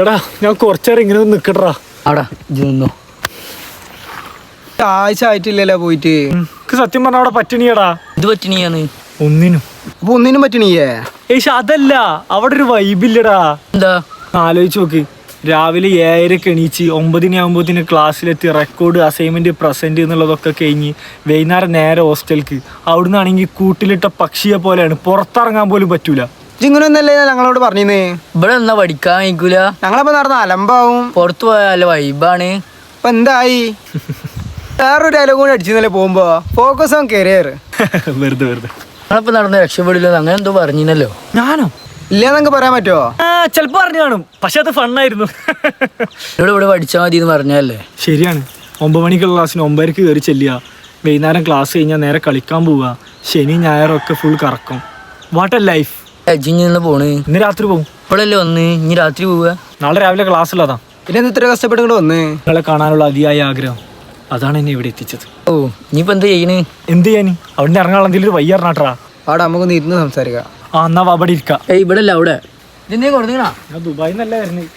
എടാ ഞാൻ കുറച്ചേരം ഇങ്ങനെ നിക്കട്ടാ. ആടാ ഇജ്ജ് നിന്നോ. ആഴ്ച ആയിട്ടില്ലല്ലോ പോയിട്ട്. സത്യം പറഞ്ഞ അവിടെ പറ്റിണിയടാ. ഇത് പറ്റിനിയാണ് ഒന്നിനും. അപ്പൊ ഒന്നിനും പറ്റണിയേ? ഏഷ് അതല്ല, അവിടെ ഒരു വൈബില്ലടാ. എന്താ ആലോചിച്ച് നോക്ക്, രാവിലെ 7:30 എണീച്ച് 9 ക്ലാസ്സിലെത്തി റെക്കോർഡ് അസൈൻമെന്റ് പ്രസന്റ് എന്നുള്ളതൊക്കെ കഴിഞ്ഞ് വൈകുന്നേരം നേരെ ഹോസ്റ്റലിക്ക്. അവിടുന്ന് ആണെങ്കിൽ കൂട്ടിലിട്ട പക്ഷിയെ പോലെയാണ്, പുറത്തിറങ്ങാൻ പോലും പറ്റൂല. ഇങ്ങനൊന്നല്ലേ ഞങ്ങളോട് പറഞ്ഞേ? ഇവിടെ എന്നാ പഠിക്കാൻ കഴിക്കൂല. ഞങ്ങളപ്പോ നടന്ന അലമ്പാവും. പുറത്തു പോയാല വൈബാണ്. ഇപ്പൊ എന്തായി? വേറൊരു ഡയലോഗ് കൂടി അടിച്ചെന്നല്ലേ പോകുമ്പോ ഫോക്കസ് ഓൺ കരിയർ. വെറുതെ വെറുതെ ഞങ്ങളിപ്പോ നടന്ന് രക്ഷപ്പെടില്ലോ അങ്ങനെ എന്തോ പറഞ്ഞില്ലല്ലോ. ഞാനോ? ഇല്ലെന്നൊക്കെ പറയാൻ പറ്റുമോ? ചിലപ്പോ പറഞ്ഞു കാണും, പക്ഷെ അത് ഫണ്ണായിരുന്നു. ഇവിടെ പഠിച്ചാൽ മതി എന്ന് പറഞ്ഞല്ലേ. ശരിയാണ്. 9 മണിക്കുള്ള ക്ലാസ്സിന് 9:30 കയറി ചെല്ലുക, വൈകുന്നേരം ക്ലാസ് കഴിഞ്ഞാൽ നേരെ കളിക്കാൻ പോവുക, ശനി ഞായറും ഒക്കെ ഫുൾ കറക്കം. What A life. അജിന്ന് പോണ്. ഇന്ന് രാത്രി പോകും. ഇപ്പോഴല്ലേ വന്ന്, ഇനി രാത്രി പോവുക. നാളെ രാവിലെ ക്ലാസ് ഉള്ളതാ. പിന്നെ ഇത്ര കഷ്ടപ്പെട്ടുകൊണ്ട് വന്ന് നിങ്ങളെ കാണാനുള്ള അതിയായ ആഗ്രഹം അതാണ് എന്നെ ഇവിടെ എത്തിച്ചത്. ഓ ഇനിയിപ്പോ എന്താ ചെയ്യണ്? എന്ത് ചെയ്യാൻ? അവിടെ ഇറങ്ങാനുള്ള എന്തെങ്കിലും ഒരു വയ്യാറിനാട്ടാ. അവിടെ നമുക്കൊന്ന് ഇരുന്ന് സംസാരിക്കാം. എന്നാ അവിടെ ഇരിക്കാം. ഇവിടെ അല്ല അവിടെ. ഇതെന്തേ കൊടുത്തീണ? ഞാൻ ദുബായിൽ നിന്നല്ല വരുന്നത്.